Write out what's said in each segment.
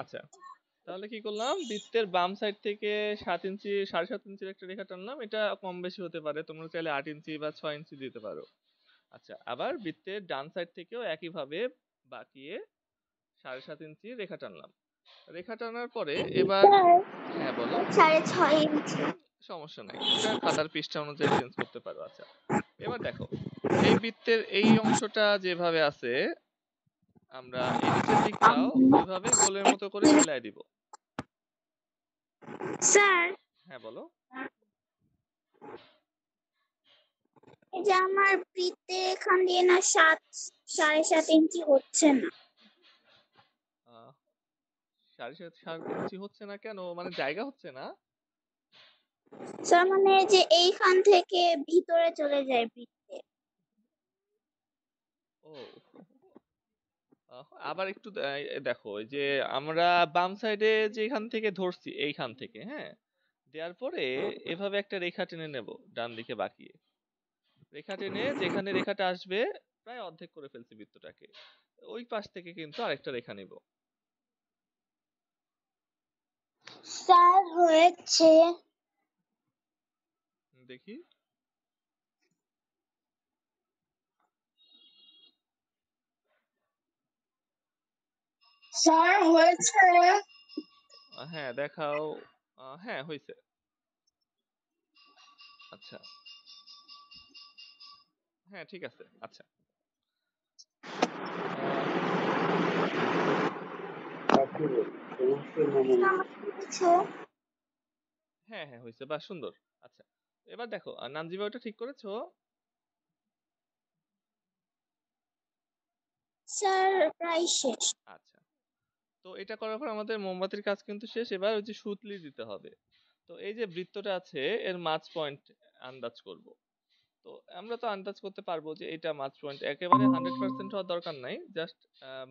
আচ্ছা, তাহলে কি করলাম, বৃত্তের বাম সাইড থেকে 7 ইঞ্চি 7.5 ইঞ্চির একটা রেখা টানলাম। এটা কম বেশি হতে পারে, তোমরা চাইলে 8 ইঞ্চি বা 6 ইঞ্চি দিতে পারো। আচ্ছা, আবার বৃত্তের ডান সাইড থেকেও একইভাবে বাঁকিয়ে 7.5 ইঞ্চি রেখা টানলাম। রেখা টানার পরে এবার, স্যার হ্যাঁ বলো। 6.5 ইঞ্চি। সমস্যা নাই, এটা খাতার পৃষ্ঠা অনুযায়ী চেঞ্জ করতে পারো। আচ্ছা, এবার দেখো, এই বৃত্তের এই অংশটা যেভাবে আছে, আমরা এই নিচের দিকটাও ওইভাবে গোলের মতো করে মিলাই দিব। স্যার হ্যাঁ বলো। এই যে আমার বৃত্তে এখান দিয়ে না 7.5 ইঞ্চি হচ্ছে না। 7.5 ইঞ্চি হচ্ছে না কেন, মানে জায়গা হচ্ছে না? স্যার মানে যে এইখান থেকে ভিতরে চলে যায় বৃত্তে। ও, আবার একটু দেখো, এই যে আমরা বাম সাইডে যেখান থেকে ধরছি, এইখান থেকে, হ্যাঁ, দেওয়ার পরে এভাবে একটা রেখা টেনে নেব ডান দিকে বাঁকিয়ে। রেখা টেনে যেখানে রেখাটা আসবে, প্রায় অর্ধেক করে ফেলছি বৃত্তটাকে, ওই পাশ থেকে কিন্তু আরেকটা রেখা নিব। স্যার হয়েছে। দেখি। স্যার হয়েছে। হ্যাঁ দেখাও। হ্যাঁ হয়েছে। আচ্ছা, হ্যাঁ ঠিক আছে। আচ্ছা, হ্যাঁ হ্যাঁ হয়েছে, বাহ সুন্দর। আচ্ছা, এবার দেখো, নানজিবা ওটা ঠিক করেছো? স্যার প্রায় শেষ। আচ্ছা, তো এটা করার পর আমাদের মোমবাতির কাজ কিন্তু শেষ। এবার ওই যে সুতলি দিতে হবে। তো এই যে বৃত্তটা আছে, এর মাঝ পয়েন্ট আন্দাজ করব। তো আমরা তো আন্দাজ করতে পারবো যে এটা মাঝ পয়েন্ট, একেবারে 100% হওয়ার দরকার নাই, জাস্ট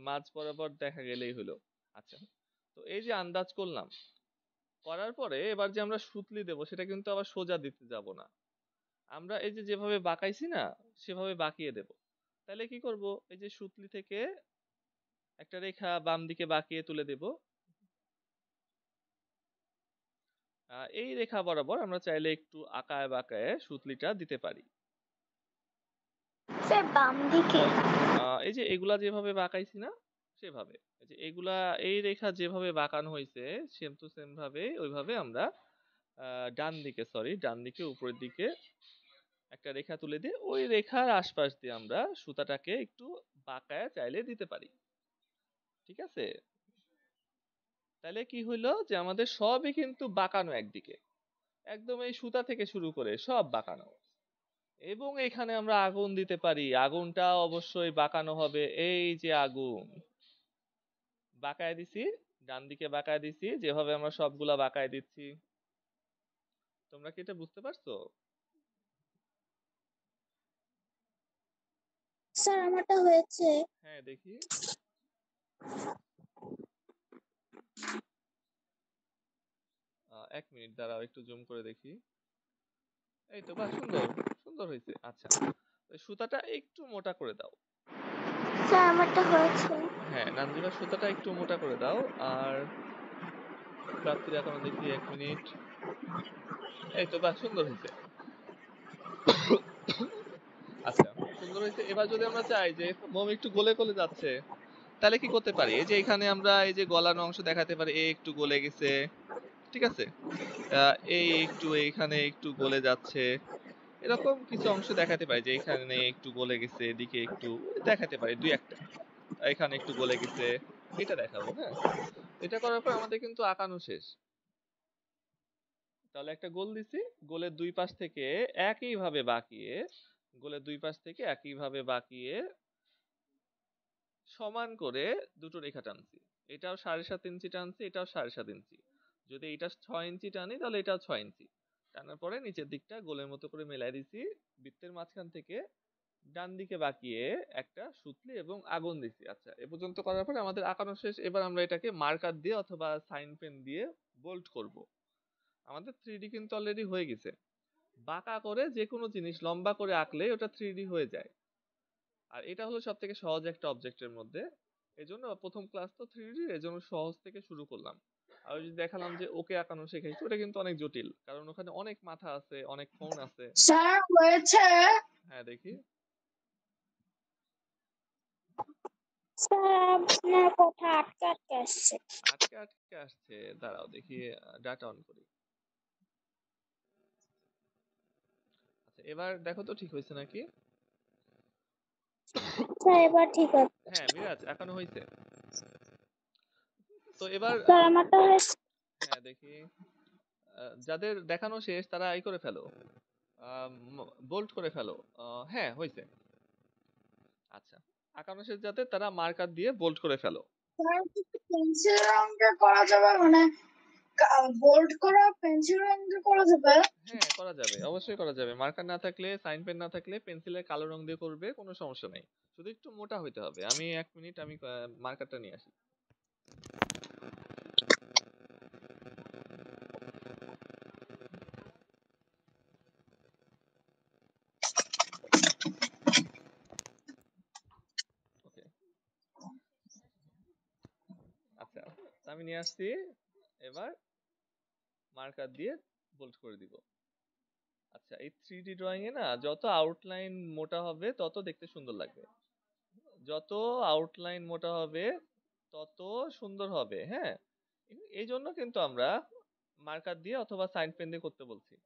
মাঝ বরাবর দেখা গেলেই হলো। আচ্ছা, তো এই যে আন্দাজ করলাম, করার পরে এবার যে আমরা সুতলি দেব, সেটা কিন্তু আবার সোজা দিতে যাব না। আমরা এই যে যেভাবে বাঁকাইছি না, সেভাবে বাঁকিয়ে দেব। তাহলে কি করব, এই যে সুতলি থেকে একটা রেখা বাম দিকে বাঁকিয়ে তুলে দেব। এই রেখা বরাবর আমরা চাইলে একটু আঁকায় বাঁকায় সুতলিটা দিতে পারি। স্যার বাম দিকে। এই যে এগুলা যেভাবে বাঁকাইছি না, সেভাবে এই যে এগুলা, এই রেখা যেভাবে বাঁকানো হয়েছে, সেম টু সেম ভাবে ওইভাবে আমরা ডান দিকে উপরের দিকে একটা রেখা তুলে দিয়ে ওই রেখার আশপাশ দিয়ে আমরা সুতাটাকে একটু বাঁকায় চাইলে দিতে পারি। ঠিক আছে? তাহলে কি হইলো, যে আমাদের সবই কিন্তু বাঁকানো একদিকে, একদম এই সুতা থেকে শুরু করে সব বাঁকানো। এবং এখানে আমরা আগুন দিতে পারি, আগুনটা অবশ্যই বাঁকানো হবে। এই যে আগুন বাঁকায় দিছি, ডান দিকে বাঁকায় দিছি, যেভাবে আমরা সবগুলা বাঁকায় দিচ্ছি। তোমরা কি এটা বুঝতে পারছো? স্যার আমারটা হয়েছে। হ্যাঁ দেখি। এক মিনিট দাঁড়াও, একটু জুম করে দেখি। এই তো, বাহ সুন্দর, সুন্দর হয়েছে। আচ্ছা, ওই সুতাটা একটু মোটা করে দাও। স্যার আমারটা হয়েছে। হ্যাঁ নানজিবা, সুতাটা একটু মোটা করে দাও। আর প্রাপ্তির এখনো দেখি, এক মিনিট। এই তো, বাহ সুন্দর হয়েছে। আচ্ছা, সুন্দর হয়েছে। এবার যদি আমরা চাই যে মোম একটু গলে গলে যাচ্ছে, তাহলে কি করতে পারি, এই যে এখানে আমরা এই যে গলানো অংশ দেখাতে পারি, এই একটু গলে গেছে, ঠিক আছে, এই একটু এইখানে একটু গলে যাচ্ছে, এরকম কিছু অংশ দেখাতে পারি, যে এখানে একটু গলে গেছে, এদিকে একটু দেখাতে পারি দুই একটা, এখানে একটু গলে গেছে, এটা দেখাবো। হ্যাঁ, এটা করার পর আমাদের কিন্তু আঁকানো শেষ। তাহলে একটা গোল দিছি, গোলের দুই পাশ থেকে একইভাবে বাঁকিয়ে, গোলের দুই পাশ থেকে একইভাবে বাঁকিয়ে সমান করে দুটো রেখা টানছি। এটাও 7.5 ইঞ্চি টানছি, এটাও 7.5 ইঞ্চি। যদি এটা 6 ইঞ্চি টানি, তাহলে এটাও 6 ইঞ্চি টানার পরে নিচের দিকটা গোলের মতো করে মেলাই দিছি। বৃত্তের মাঝখান থেকে ডান দিকে বাঁকিয়ে একটা সুতলি এবং আগুন দিছি। আচ্ছা, এ পর্যন্ত করার পরে আমাদের আঁকানো শেষ। এবার আমরা এটাকে মার্কার দিয়ে অথবা সাইন পেন দিয়ে বোল্ড করব। আমাদের 3D কিন্তু অলরেডি হয়ে গেছে। বাঁকা করে যে কোনো জিনিস লম্বা করে আঁকলে ওটা 3D হয়ে যায়। আর এটা হলো সব থেকে সহজ একটা অবজেক্টের মধ্যে। এই জন্য প্রথম ক্লাস তো 3D, এই জন্য সহজ থেকে শুরু করলাম। আর ওই যে দেখালাম যে ওকে আঁকানো শেখাইছি, ওটা কিন্তু অনেক জটিল, কারণ ওখানে অনেক মাথা আছে, অনেক কোণ আছে। স্যার হয়েছে। হ্যাঁ দেখি। স্যার আপনার কথা আটকে আটকে আসছে। আটকে আটকে আসছে, দাঁড়াও দেখি, ডাটা অন করি। আচ্ছা এবার দেখো তো ঠিক হয়েছে নাকি? স্যার এবার ঠিক আছে। হ্যাঁ মিরাজ, আঁকানো হয়েছে। তো এবার স্যার আমার তো হয়েছে। হ্যাঁ দেখি, যাদের দেখানো শেষ তারা এই করে ফেলো, বোল্ড করে ফেলো। হ্যাঁ হয়েছে। আচ্ছা, আঁকানো শেষ যাদের তারা মার্কার দিয়ে বোল্ড করে ফেলো। স্যার কিছু পেন্সিল রং দিয়ে করা যাবে, মানে বোল্ড করা পেন্সিল রং দিয়ে করা যাবে? হ্যাঁ করা যাবে, অবশ্যই করা যাবে। মার্কার না থাকলে, সাইন পেন না থাকলে পেন্সিলের কালো রং দিয়ে করবে, কোনো সমস্যা নেই। শুধু একটু মোটা হইতে হবে। আমি 1 মিনিট, আমি মার্কারটা নিয়ে আসি। ওকে, আচ্ছা আমি নিয়ে আসছি। এবার মার্কার দিয়ে বোল্ড করে দিব। আচ্ছা, এই 3D ড্রয়িং এ না যত আউটলাইন মোটা হবে তত দেখতে সুন্দর লাগবে। যত আউটলাইন মোটা হবে তত সুন্দর হবে। হ্যাঁ, এই জন্য কিন্তু আমরা মার্কার দিয়ে অথবা সাইন পেন দিয়ে করতে বলছি।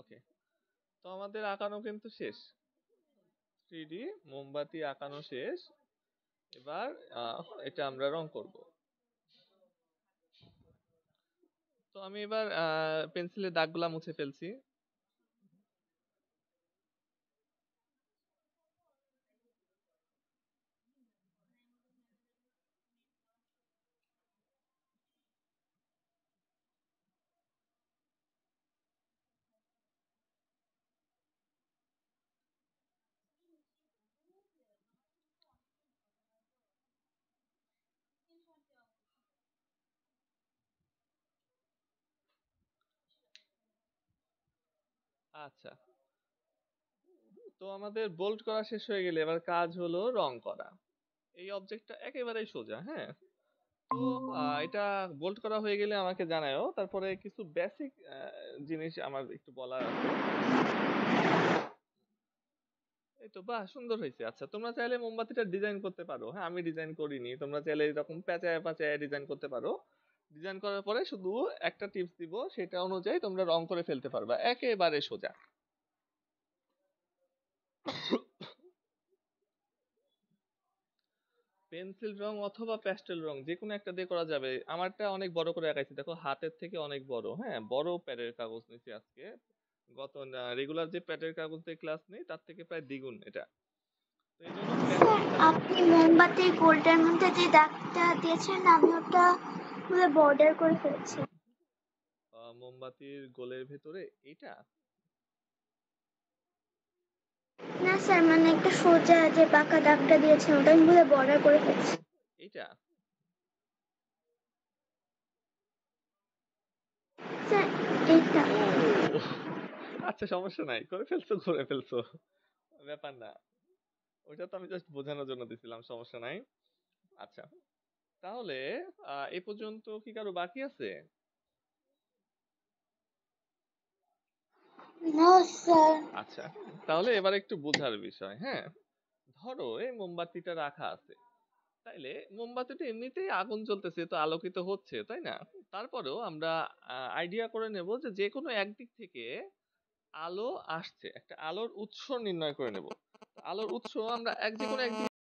ওকে, তো আমাদের আঁকানো কিন্তু শেষ। 3D মোমবাতি আঁকানো শেষ। এবার এটা আমরা রং করব। তো আমি এবার পেন্সিলের দাগগুলা মুছে ফেলছি। আচ্ছা, তো আমাদের বোল্ড করা শেষ হয়ে গেলে এবার কাজ হলো রং করা। এই অবজেক্টটা একেবারেই সোজা। হ্যাঁ, তো এটা বোল্ড করা হয়ে গেলে আমাকে জানাও। তারপরে কিছু বেসিক জিনিস আমার একটু বলার আছে। এই তো, বাহ সুন্দর হয়েছে। আচ্ছা, তোমরা চাইলে মোমবাতিটা ডিজাইন করতে পারো। হ্যাঁ, আমি ডিজাইন করিনি। তোমরা চাইলে এরকম প্যাচায় প্যাচায় ডিজাইন করতে পারো। ডিজাইন করার পরে শুধু একটা টিপস দিব, সেটা অনুযায়ী তোমরা রং করে ফেলতে পারবা, একেবারে সোজা। পেন্সিল রং অথবা প্যাস্টেল রং যে কোনো একটা দিয়ে করা যাবে। আমারটা অনেক বড় করে আঁকাইছি, দেখো হাতের থেকে অনেক বড়। হ্যাঁ, বড় প্যাডের কাগজ নিয়েছি আজকে। গত রেগুলার যে প্যাডের কাগজ দিয়ে ক্লাস নেই তার থেকে প্রায় দ্বিগুণ এটা। তো এই জন্য পেন্সিলটা, আপনি মোমবাতির গোলটার মধ্যে যে দাগটা দিয়েছেন আমি ওটা পুরো বর্ডার করে ফেলেছি। মোমবাতির গোলের ভেতরে এইটা। না স্যার, মানে একটা সোজা যে বাঁকা দাগটা দিয়েছেন ওটা আমি পুরো বর্ডার করে ফেলেছি। এইটা স্যার এইটা। ও আচ্ছা, সমস্যা নাই, করে ফেলছো করে ফেলছো, ব্যাপার না। ওইটা তো আমি জাস্ট বোঝানোর জন্য দিছিলাম, সমস্যা নাই। আচ্ছা, তাহলে এ পর্যন্ত কি কারো বাকি আছে? না স্যার। আচ্ছা, তাহলে এবার একটু বোঝার বিষয়। হ্যাঁ, ধরো এই মোমবাতিটা রাখা আছে, তাইলে মোমবাতিটা এমনিতেই আগুন জ্বলতেছে, তো আলোকিত হচ্ছে তাই না? তারপরেও আমরা আইডিয়া করে নেব যে যে কোনো একদিক থেকে আলো আসছে, একটা আলোর উৎস নির্ণয় করে নেব। আলোর উৎস আমরা যে কোনো একদিক